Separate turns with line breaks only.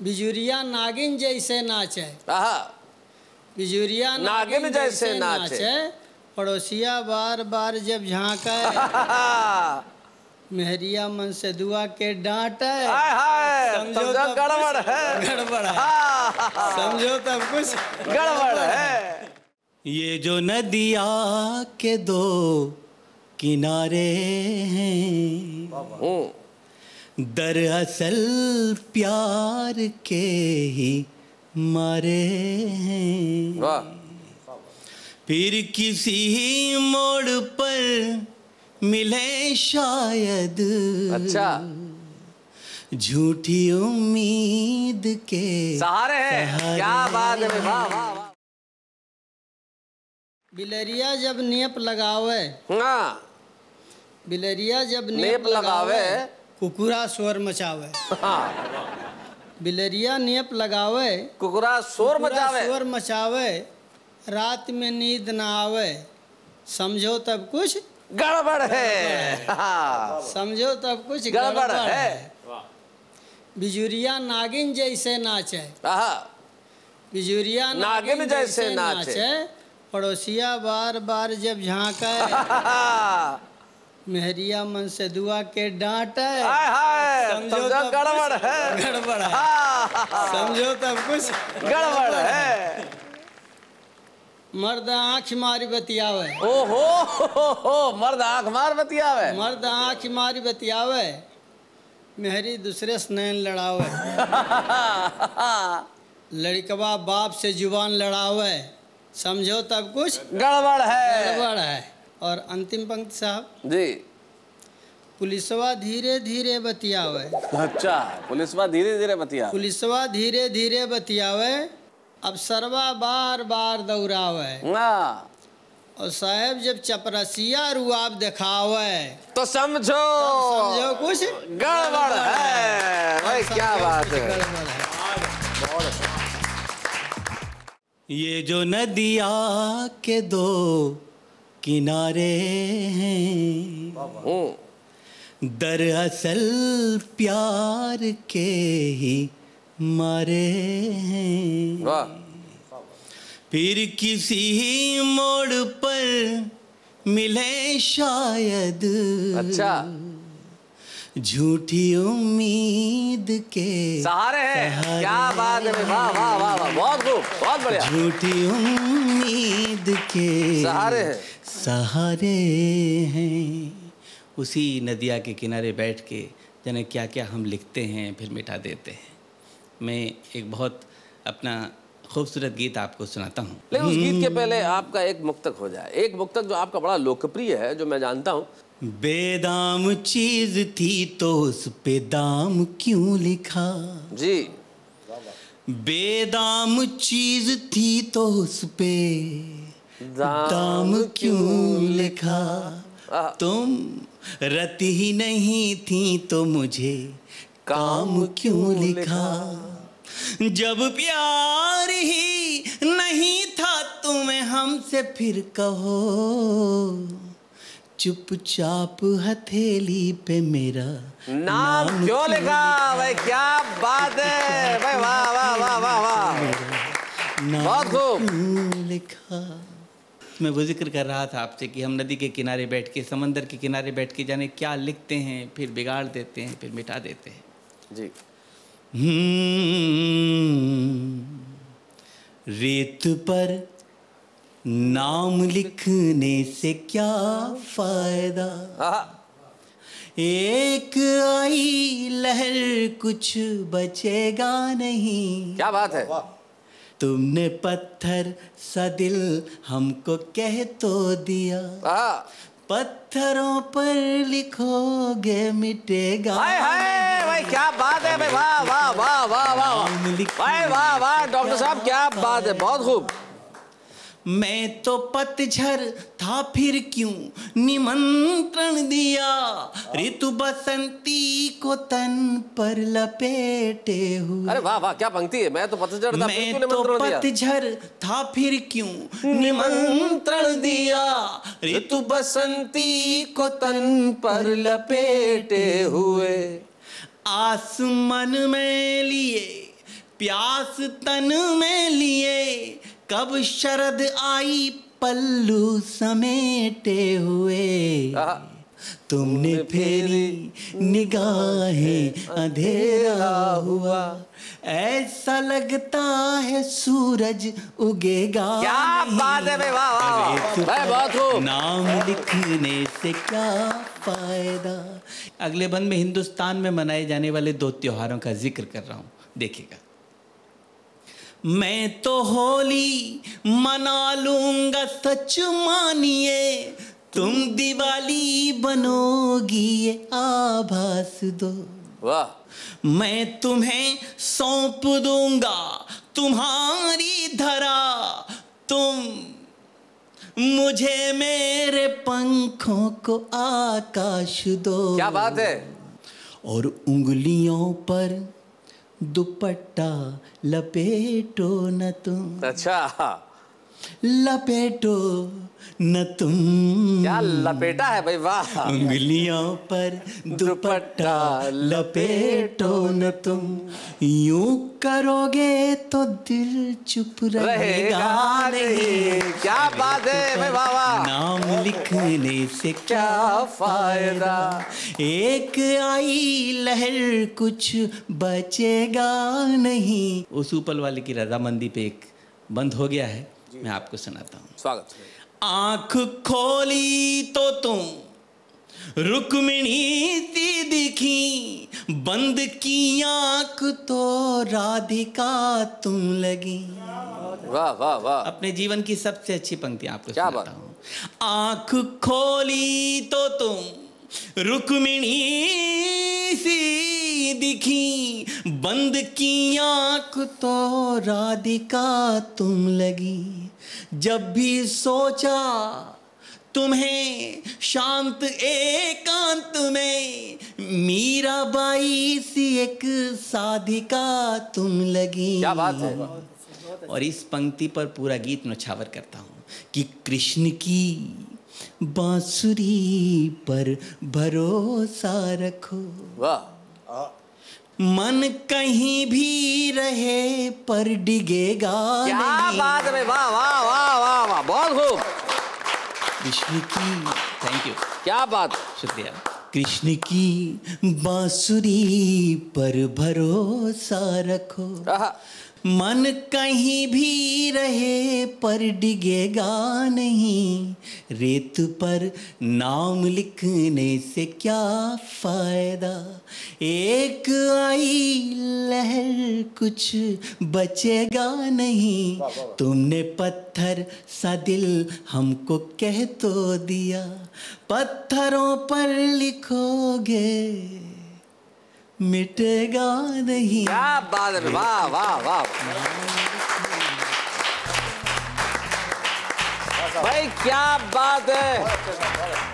बिजुरिया नागिन जैसे नाचे। बिजुरिया
नागिन जैसे नाचे।
पड़ोसिया बार बार जब झांके। मेहरिया मन से दुआ के डांटे।
समझो गड़बड़ है।
गड़बड़ है। समझो तब कुछ
गड़बड़ है।
ये जो नदिया के दो किनारे हैं, दरअसल प्यार के ही मारे हैं। फिर किसी मोड़ पर मिले शायद।
अच्छा,
झूठी उम्मीद के
सहारे हैं। क्या बात है, वाह वाह वाह।
बिलरिया जब नेप लगावे। बिलरिया जब नेप लगावे कुकुरा शोर मचावे। बिलरिया नेप लगावे
कुकुरा शोर
मचावे। रात में नींद ना आवे। समझो तब कुछ
गड़बड़ है।
समझो तब कुछ
गड़बड़ है।
बिजुरिया नागिन जैसे नाचे। बिजुरिया
नागिन जैसे नाचे।
पड़ोसिया बार बार जब झांके। मेहरिया मन से दुआ के डांटे।
समझो गड़बड़ है।
गड़बड़ है। समझो तब कुछ
गड़बड़ है।
मर्द आँख मारी बतियावे।
ओहो, मर्द आँख मार बतियावे।
मर्द आँख मारी बतियावे। मेहरी दूसरे स्नैन लड़ावे। लड़कवा बाप से जुबान लड़ावे। समझो तब कुछ
गड़बड़ है।
गड़बड़ है। और अंतिम पंक्ति साहब
जी।
पुलिसवा धीरे धीरे बतियावे।
अच्छा, पुलिसवा धीरे धीरे बतियावे।
पुलिसवा धीरे धीरे बतियावे। अब सरवा बार बार दौड़ावे। और साहब जब चपरसिया रुआब दिखावे
तो समझो
कुछ
गड़बड़ है। भाई क्या बात है।
गड़बड़ है।
ये जो नदिया के दो किनारे हैं, दरअसल प्यार के ही मारे हैं। फिर किसी मोड़ पर मिले शायद।
अच्छा,
झूठी उम्मीद के
सहारे हैं। क्या बात है, वाह वाह वाह वाह, बहुत खूब, बहुत बढ़िया।
झूठी उम्मीद के सहारे हैं। उसी नदिया के किनारे बैठ के जाने क्या क्या हम लिखते हैं, फिर मिटा देते हैं। मैं एक बहुत अपना खूबसूरत गीत आपको सुनाता हूँ।
लेकिन उस गीत के पहले आपका एक मुक्तक हो जाए। एक मुक्तक जो आपका बड़ा लोकप्रिय है, जो मैं जानता हूँ।
बेदाम चीज थी तो उस पे दाम क्यों लिखा।
जी।
बेदाम चीज थी तो उस पे दाम क्यों लिखा। तुम रति ही नहीं थी तो मुझे काम क्यों लिखा। जब प्यार ही नहीं था तुम्हें हमसे फिर कहो। चुपचाप हथेली पे मेरा
नाम क्यों लिखा। भाई क्या बात है भाई, वाह वाह वाह वाह वाह, बहुत खूब
लिखा। मैं वो जिक्र कर रहा था आपसे कि हम नदी के किनारे बैठ के, समंदर के किनारे बैठ के जाने क्या लिखते हैं, फिर बिगाड़ देते हैं, फिर मिटा देते हैं।
जी।
रेत पर नाम लिखने से क्या फायदा। एक आई लहर कुछ बचेगा नहीं।
क्या बात है।
तुमने पत्थर सा दिल हमको कह तो दिया। पत्थरों पर लिखोगे मिटेगा।
हाय हाय भाई क्या बात है भाई, वाह वाह वाह वाह वाह भाई, वाह वाह डॉक्टर साहब क्या बात है, बहुत खूब।
मैं तो पतझड़ था फिर क्यों निमंत्रण दिया। ऋतु बसंती को तन पर लपेटे हुए।
अरे वाह वाह क्या पंक्ति है। मैं तो पतझड़ था फिर क्यों निमंत्रण दिया।
पतझड़ था फिर क्यों निमंत्रण दिया। ऋतु बसंती को तन पर लपेटे हुए। आसमान में लिए प्यास तन में लिए कब शरद आई पल्लू समेटे हुए, तुमने फेरी निगाहें अंधेरा हुआ, ऐसा लगता है सूरज उगेगा।
क्या बात है भाई, वाह वाह वाह भाई, बहुत खूब।
नाम लिखने से क्या फायदा। अगले बंद में हिंदुस्तान में मनाए जाने वाले 2 त्योहारों का जिक्र कर रहा हूं, देखिएगा। मैं तो होली मना लूंगा सच मानिए, तुम दिवाली बनोगी ये आभास दो।
वाह।
मैं तुम्हें सौंप दूंगा तुम्हारी धरा, तुम मुझे मेरे पंखों को आकाश दो।
क्या बात है।
और उंगलियों पर दुपट्टा लपेटो न तुम।
अच्छा,
लपेटो न तुम।
क्या लपेटा है भाई, वाह।
उंगलियों पर दुपट्टा लपेटो न तुम, यूं करोगे तो दिल चुप रहेगा नहीं।
क्या बात है भाई, वाह वाह।
नाम लिखने से क्या फायदा, एक आई लहर कुछ बचेगा नहीं। उस ऊपर वाले की रजामंदी पे एक बंद हो गया है, मैं आपको सुनाता हूँ।
स्वागत।
आंख खोली तो तुम रुक्मिणी सी दिखी, बंद की आंख तो राधिका तुम लगी।
वाह वाह वाह।
अपने जीवन की सबसे अच्छी पंक्ति आपको
क्या
सुनाता हूँ। आंख खोली तो तुम रुक्मिणी सी दिखी, बंद की आंख तो राधिका तुम लगी। जब भी सोचा तुम्हें शांत एकांत में, मीराबाई सी एक साधिका तुम लगी।
क्या बात है।
और इस पंक्ति पर पूरा गीत नौछावर करता हूँ कि कृष्ण की बांसुरी पर भरोसा रखो।
वाह।
मन कहीं भी रहे पर डिगेगा
क्या
नहीं।
बात है भाई, वाह वाह वाह वाह वाह, बहुत खूब।
कृष्ण की, थैंक यू,
क्या बात।
शुक्रिया। कृष्ण की बांसुरी पर भरोसा रखो, मन कहीं भी रहे पर डिगेगा नहीं। रेत पर नाम लिखने से क्या फायदा, एक आई लहर कुछ बचेगा नहीं। तुमने पत्थर सा दिल हमको कह तो दिया, पत्थरों पर लिखोगे मिटेगा नहीं।
क्या बात है, वाह वाह वाह भाई, क्या बात है।